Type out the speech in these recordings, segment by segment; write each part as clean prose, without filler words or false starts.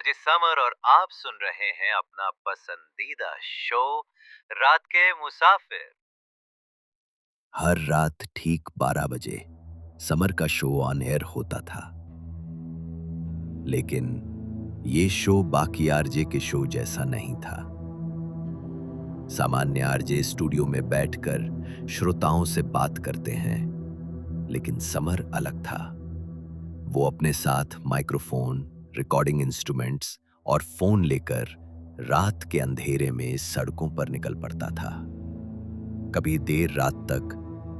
RJ summer और आप सुन रहे हैं अपना पसंदीदा शो रात के मुसाफिर। हर रात ठीक 12 बजे समर का शो ऑन एयर होता था। लेकिन ये शो बाकी आरजे के शो जैसा नहीं था। सामान्य आरजे स्टूडियो में बैठकर श्रोताओं से बात करते हैं, लेकिन समर अलग था। वो अपने साथ माइक्रोफोन, रिकॉर्डिंग इंस्ट्रूमेंट्स और फोन लेकर रात के अंधेरे में सड़कों पर निकल पड़ता था। कभी देर रात तक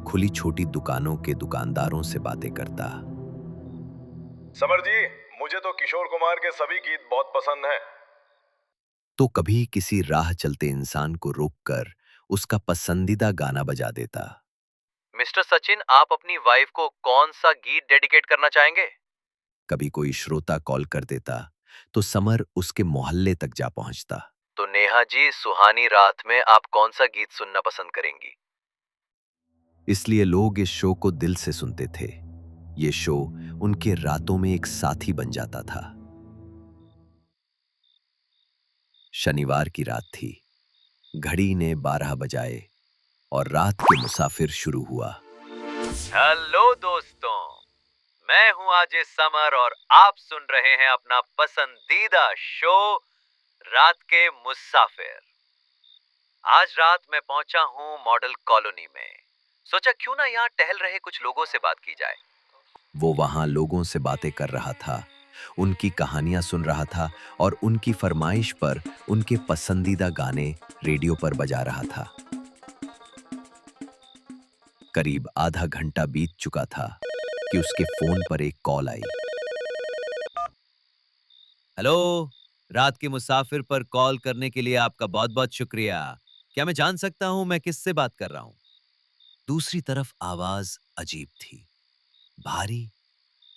खुली छोटी दुकानों के दुकानदारों से बातें करता। समर जी, मुझे तो किशोर कुमार के सभी गीत बहुत पसंद हैं। तो कभी किसी राह चलते इंसान को रोककर उसका पसंदीदा गाना बजा देता। मिस्टर सचिन, आप अपनी वाइफ को कौन सा गीत डेडिकेट करना चाहेंगे? कभी कोई श्रोता कॉल कर देता तो समर उसके मोहल्ले तक जा पहुंचता। तो नेहा जी, सुहानी रात में आप कौन सा गीत सुनना पसंद करेंगी? इसलिए लोग इस शो को दिल से सुनते थे। ये शो उनके रातों में एक साथी बन जाता था। शनिवार की रात थी। घड़ी ने 12 बजाए और रात के मुसाफिर शुरू हुआ। हेलो दोस्तों, मैं हूं आरजे समर और आप सुन रहे हैं अपना पसंदीदा शो रात के मुसाफिर। आज रात मैं पहुंचा हूं मॉडल कॉलोनी में। सोचा क्यों ना यहाँ टहल रहे कुछ लोगों से बात की जाए। वो वहां लोगों से बातें कर रहा था, उनकी कहानियां सुन रहा था और उनकी फरमाइश पर उनके पसंदीदा गाने रेडियो पर बजा रहा था। करीब आधा घंटा बीत चुका था कि उसके फोन पर एक कॉल आई। हेलो, रात के मुसाफिर पर कॉल करने के लिए आपका बहुत बहुत शुक्रिया। क्या मैं जान सकता हूं मैं किससे बात कर रहा हूं? दूसरी तरफ आवाज अजीब थी, भारी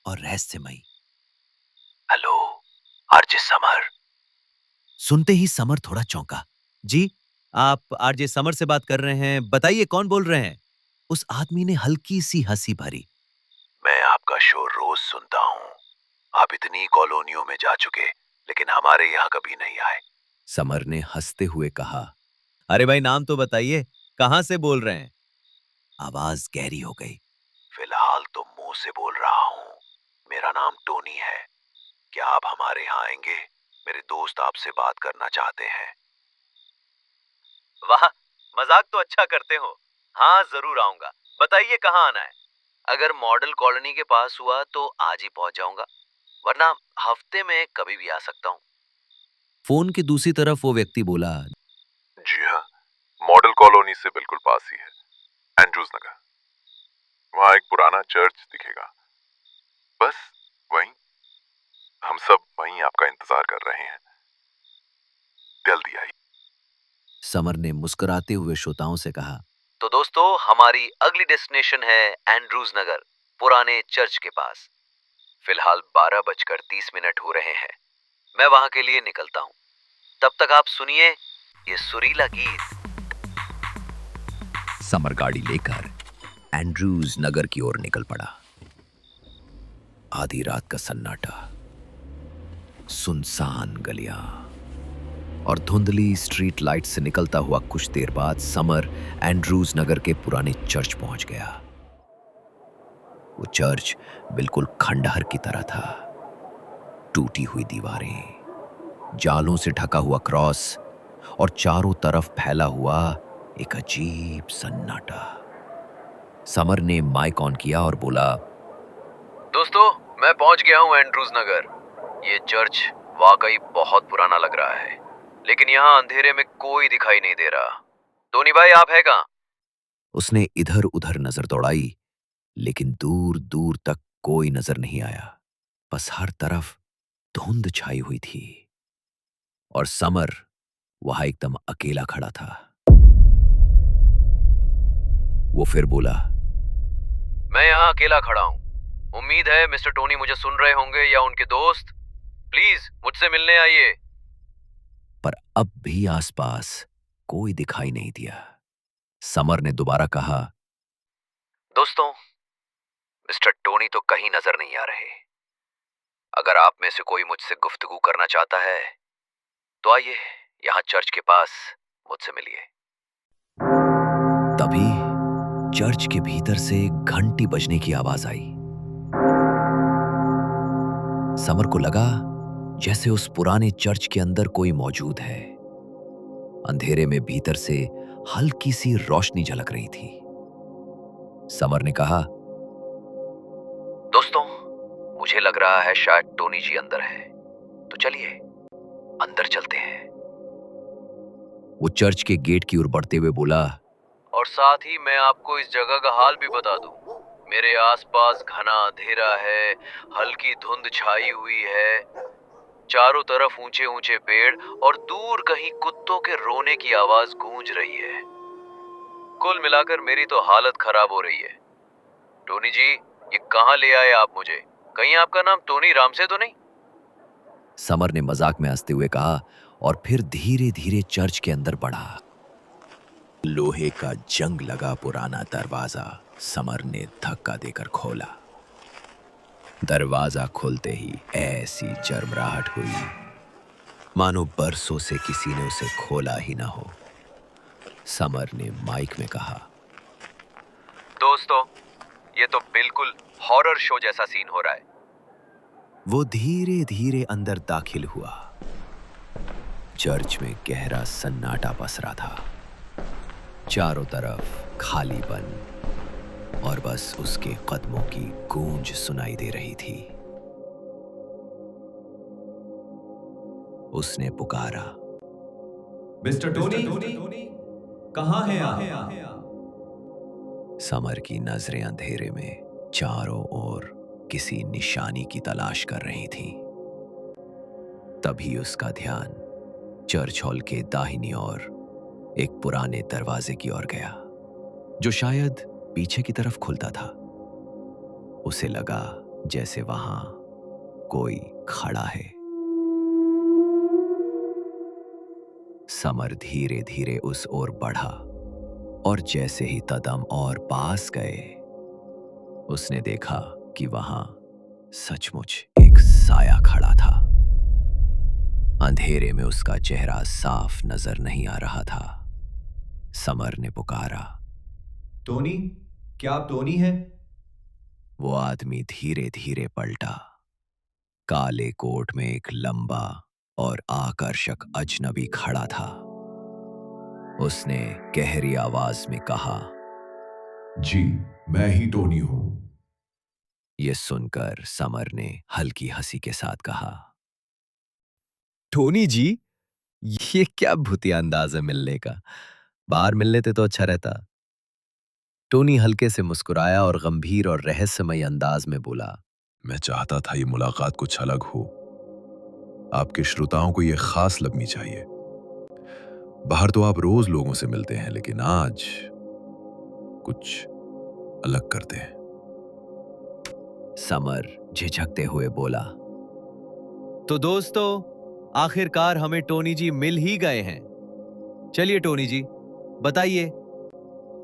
और रहस्यमयी। Hello, RJ summer. सुनते ही समर थोड़ा चौंका। जी, आप आरजे समर से बात कर रहे हैं, बताइए कौन बोल रहे हैं? उस आदमी ने हल्की सी हंसी भरी। मैं आपका शो रोज सुनता हूँ। आप इतनी कॉलोनियों में जा चुके, लेकिन हमारे यहाँ कभी नहीं आए। समर ने हंसते हुए कहा, अरे भाई नाम तो बताइए, कहां से बोल रहे हैं? आवाज गहरी हो गई। फिलहाल तो मुंह से बोल रहा हूँ। मेरा नाम टोनी है। क्या आप हमारे यहाँ आएंगे? मेरे दोस्त आपसे बात करना चाहते हैं। वाह, मजाक तो अच्छा करते हो। हाँ, जरूर आऊंगा। बताइए कहाँ आना है। अगर मॉडल कॉलोनी के पास हुआ तो आज ही पहुंच जाऊंगा, वरना हफ्ते में कभी भी आ सकता हूँ। फोन की दूसरी तरफ वो व्यक्ति बोला, जी हाँ, मॉडल कॉलोनी से बिल्कुल पास ही है, एंड्रूज नगर। वहाँ एक पुराना चर्च दिखेगा। बस वहीं, हम सब वहीं आपका इंतजार कर रहे हैं। जल्दी आइए। समर ने मुस्कुराते हुए श्रोताओं से कहा, तो दोस्तों, हमारी अगली डेस्टिनेशन है एंड्रूज नगर, पुराने चर्च के पास। फिलहाल 12:30 हो रहे हैं। मैं वहां के लिए निकलता हूँ। तब तक आप सुनिए ये सुरीला गीत। समर गाड़ी लेकर एंड्रूज नगर की ओर निकल पड़ा। आधी रात का सन्नाटा, सुनसान गलियां और धुंधली स्ट्रीट लाइट से निकलता हुआ कुछ देर बाद समर एंड्रूज नगर के पुराने चर्च पहुंच गया। वो चर्च बिल्कुल खंडहर की तरह था। टूटी हुई दीवारें, जालों से ढका हुआ क्रॉस और चारों तरफ फैला हुआ एक अजीब सन्नाटा। समर ने माइक ऑन किया और बोला, दोस्तों, मैं पहुंच गया हूं एंड्रूज नगर। ये चर्च वाकई बहुत पुराना लग रहा है, लेकिन यहाँ अंधेरे में कोई दिखाई नहीं दे रहा। टोनी भाई, आप है कहाँ? उसने इधर उधर नजर दौड़ाई, लेकिन दूर दूर तक कोई नजर नहीं आया। बस हर तरफ धुंध छाई हुई थी और समर वहां एकदम अकेला खड़ा था। वो फिर बोला, मैं यहाँ अकेला खड़ा हूँ। उम्मीद है मिस्टर टोनी मुझे सुन रहे होंगे या उनके दोस्त। प्लीज मुझसे मिलने आइए। पर अब भी आसपास कोई दिखाई नहीं दिया। समर ने दोबारा कहा, दोस्तों, मिस्टर टोनी तो कहीं नजर नहीं आ रहे। अगर आप में से कोई मुझसे गुफ्तगू करना चाहता है तो आइए यहाँ चर्च के पास मुझसे मिलिए। तभी चर्च के भीतर से घंटी बजने की आवाज आई। समर को लगा जैसे उस पुराने चर्च के अंदर कोई मौजूद है। अंधेरे में भीतर से हल्की सी रोशनी झलक रही थी। समर ने कहा, दोस्तों, मुझे लग रहा है शायद टोनी जी अंदर है, तो चलिए अंदर चलते हैं। वो चर्च के गेट की ओर बढ़ते हुए बोला, और साथ ही मैं आपको इस जगह का हाल भी बता दूं। मेरे आसपास घना अंधेरा है, हल्की धुंध छाई हुई है, चारों तरफ ऊंचे ऊंचे पेड़ और दूर कहीं कुत्तों के रोने की आवाज गूंज रही है। कुल मिलाकर मेरी तो हालत खराब हो रही है। टोनी जी, ये कहां ले आए आप मुझे? कहीं आपका नाम टोनी राम से तो नहीं? समर ने मजाक में हंसते हुए कहा और फिर धीरे धीरे चर्च के अंदर बढ़ा। लोहे का जंग लगा पुराना दरवाजा समर ने धक्का देकर खोला। दरवाजा खोलते ही ऐसी चरमराहट हुई मानो बरसों से किसी ने उसे खोला ही ना हो। समर ने माइक में कहा, दोस्तों, ये तो बिल्कुल हॉरर शो जैसा सीन हो रहा है। वो धीरे धीरे अंदर दाखिल हुआ। चर्च में गहरा सन्नाटा पसरा था। चारों तरफ खालीपन और बस उसके कदमों की गूंज सुनाई दे रही थी। उसने पुकारा, मिस्टर टोनी, कहाँ हैं आप? समर की नजरें अंधेरे में चारों ओर किसी निशानी की तलाश कर रही थी। तभी उसका ध्यान चर्च हॉल के दाहिनी ओर एक पुराने दरवाजे की ओर गया, जो शायद पीछे की तरफ खुलता था। उसे लगा जैसे वहां कोई खड़ा है। समर धीरे धीरे उस ओर बढ़ा और जैसे ही कदम और पास गए, उसने देखा कि वहां सचमुच एक साया खड़ा था। अंधेरे में उसका चेहरा साफ नजर नहीं आ रहा था। समर ने पुकारा, टोनी, क्या आप टोनी हैं? वो आदमी धीरे धीरे पलटा। काले कोट में एक लंबा और आकर्षक अजनबी खड़ा था। उसने गहरी आवाज में कहा, जी, मैं ही टोनी हूं। यह सुनकर समर ने हल्की हंसी के साथ कहा, टोनी जी, ये क्या भूतिया अंदाज है मिलने का? बाहर मिल लेते तो अच्छा रहता। टोनी हल्के से मुस्कुराया और गंभीर और रहस्यमय अंदाज में बोला, मैं चाहता था ये मुलाकात कुछ अलग हो। आपके श्रोताओं को ये खास लगनी चाहिए। बाहर तो आप रोज लोगों से मिलते हैं, लेकिन आज कुछ अलग करते हैं। समर झिझकते हुए बोला, तो दोस्तों, आखिरकार हमें टोनी जी मिल ही गए हैं। चलिए टोनी जी, बताइए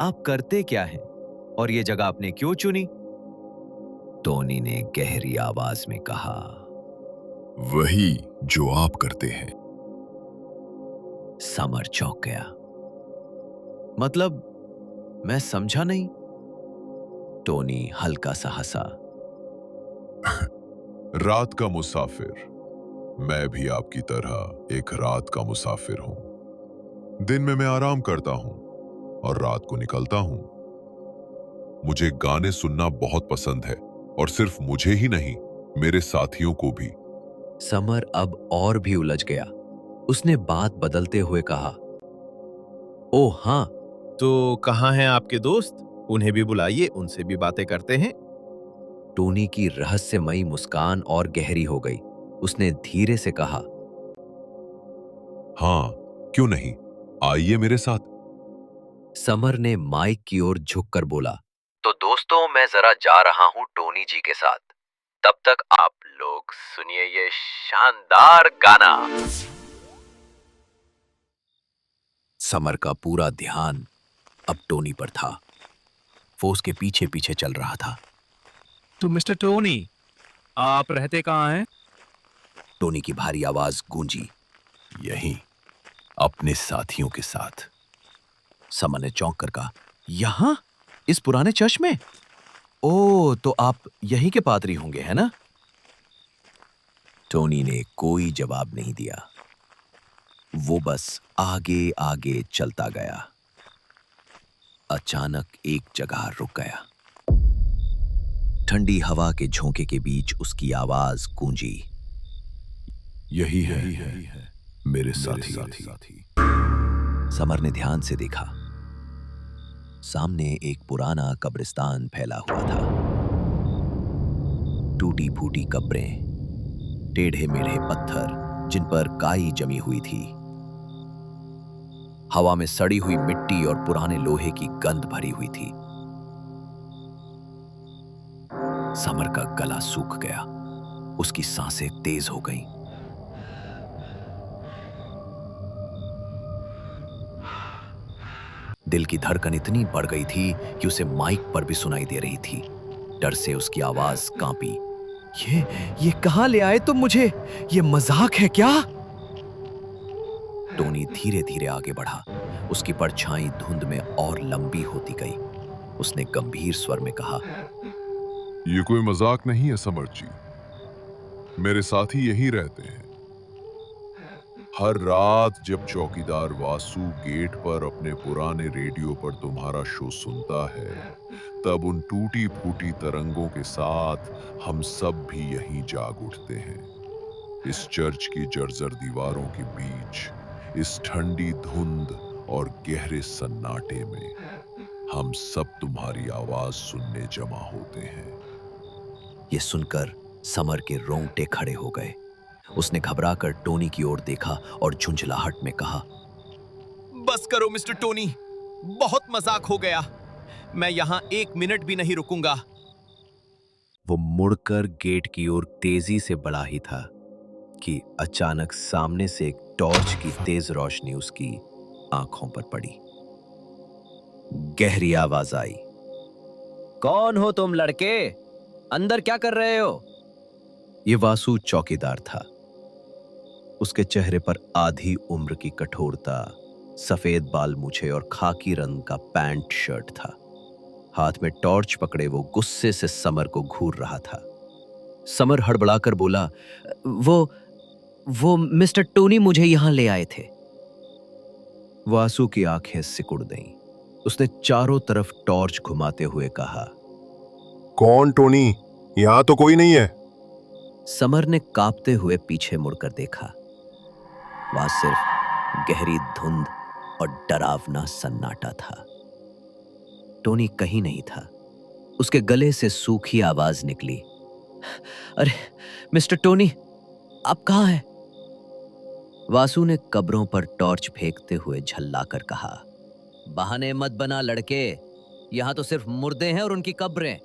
आप करते क्या हैं और ये जगह आपने क्यों चुनी? टोनी ने गहरी आवाज में कहा, वही जो आप करते हैं। समर चौंक गया। मतलब, मैं समझा नहीं। टोनी हल्का सा हंसा। रात का मुसाफिर, मैं भी आपकी तरह एक रात का मुसाफिर हूं। दिन में मैं आराम करता हूं और रात को निकलता हूं। मुझे गाने सुनना बहुत पसंद है, और सिर्फ मुझे ही नहीं, मेरे साथियों को भी। समर अब और भी उलझ गया। उसने बात बदलते हुए कहा, ओह हाँ, तो कहाँ हैं आपके दोस्त? उन्हें भी बुलाइए, उनसे भी बातें करते हैं। टोनी की रहस्यमयी मुस्कान और गहरी हो गई। उसने धीरे से कहा, हाँ, क्यों नहीं, आइए मेरे साथ। समर ने माइक की ओर झुककर बोला, तो दोस्तों, मैं जरा जा रहा हूं टोनी जी के साथ। तब तक आप लोग सुनिए ये शानदार गाना। समर का पूरा ध्यान अब टोनी पर था। वो उसके पीछे पीछे चल रहा था। तो मिस्टर टोनी, आप रहते कहाँ हैं? टोनी की भारी आवाज गूंजी। यहीं अपने साथियों के साथ। समर ने चौंक कर कहा, यहां? इस पुराने चर्च में? ओ, तो आप यहीं के पादरी होंगे, है ना? टोनी ने कोई जवाब नहीं दिया। वो बस आगे आगे चलता गया। अचानक एक जगह रुक गया। ठंडी हवा के झोंके के बीच उसकी आवाज गूंजी। यही है मेरे साथी। समर ने ध्यान से देखा। सामने एक पुराना कब्रिस्तान फैला हुआ था। टूटी फूटी कब्रें, टेढ़े मेढ़े पत्थर जिन पर काई जमी हुई थी। हवा में सड़ी हुई मिट्टी और पुराने लोहे की गंध भरी हुई थी। समर का गला सूख गया। उसकी सांसें तेज हो गईं। दिल की धड़कन इतनी बढ़ गई थी कि उसे माइक पर भी सुनाई दे रही थी। डर से उसकी आवाज कांपी। ये कहां ले आए तुम मुझे? ये मजाक है क्या? टोनी धीरे धीरे आगे बढ़ा। उसकी परछाई धुंध में और लंबी होती गई। उसने गंभीर स्वर में कहा, ये कोई मजाक नहीं है समर जी। मेरे साथी यहीं रहते हैं। हर रात जब चौकीदार वासु गेट पर अपने पुराने रेडियो पर तुम्हारा शो सुनता है, तब उन टूटी फूटी तरंगों के साथ हम सब भी यहीं जाग उठते हैं। इस चर्च की जर्जर दीवारों के बीच, इस ठंडी धुंध और गहरे सन्नाटे में हम सब तुम्हारी आवाज सुनने जमा होते हैं। ये सुनकर समर के रोंगटे खड़े हो गए। उसने घबराकर टोनी की ओर देखा और झुंझलाहट में कहा, बस करो मिस्टर टोनी, बहुत मजाक हो गया। मैं यहां 1 मिनट भी नहीं रुकूंगा। वो मुड़कर गेट की ओर तेजी से बढ़ा ही था कि अचानक सामने से एक टॉर्च की तेज रोशनी उसकी आंखों पर पड़ी। गहरी आवाज आई, कौन हो तुम लड़के? अंदर क्या कर रहे हो? ये वासु चौकीदार था। उसके चेहरे पर आधी उम्र की कठोरता, सफेद बाल मूछे और खाकी रंग का पैंट शर्ट था। हाथ में टॉर्च पकड़े वो गुस्से से समर को घूर रहा था। समर हड़बड़ाकर बोला, वो मिस्टर टोनी मुझे यहां ले आए थे। वासु की आंखें सिकुड़ गईं। उसने चारों तरफ टॉर्च घुमाते हुए कहा, कौन टोनी? यहां तो कोई नहीं है। समर ने कांपते हुए पीछे मुड़कर देखा। वहां सिर्फ गहरी धुंध और डरावना सन्नाटा था। टोनी कहीं नहीं था। उसके गले से सूखी आवाज निकली, अरे मिस्टर टोनी, आप कहां हैं? वासु ने कब्रों पर टॉर्च फेंकते हुए झल्लाकर कहा, बहाने मत बना लड़के, यहां तो सिर्फ मुर्दे हैं और उनकी कब्रें।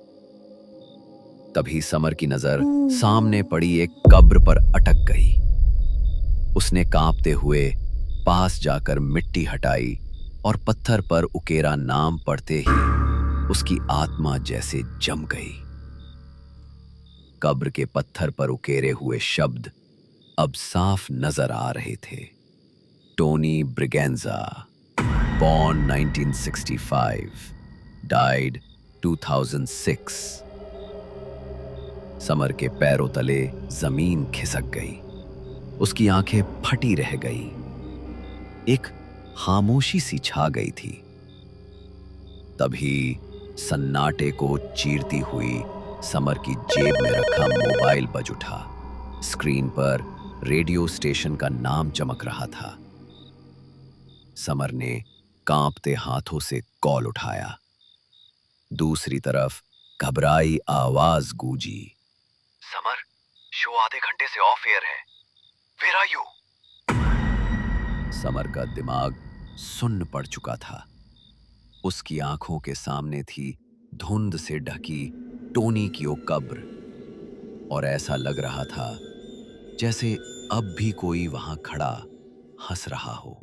तभी समर की नजर सामने पड़ी एक कब्र पर अटक गई। उसने कांपते हुए पास जाकर मिट्टी हटाई और पत्थर पर उकेरा नाम पढ़ते ही उसकी आत्मा जैसे जम गई। कब्र के पत्थर पर उकेरे हुए शब्द अब साफ नजर आ रहे थे। Tony Braganza, born 1965, died 2006। Summer के पैरों तले जमीन खिसक गई। उसकी आंखें फटी रह गई। एक खामोशी सी छा गई थी। तभी सन्नाटे को चीरती हुई समर की जेब में रखा मोबाइल बज उठा। स्क्रीन पर रेडियो स्टेशन का नाम चमक रहा था। समर ने कांपते हाथों से कॉल उठाया। दूसरी तरफ घबराई आवाज गूंजी, समर, शो आधे घंटे से ऑफ एयर है। Where are you? समर का दिमाग सुन्न पड़ चुका था। उसकी आंखों के सामने थी धुंध से ढकी टोनी की वो कब्र, और ऐसा लग रहा था जैसे अब भी कोई वहां खड़ा हंस रहा हो।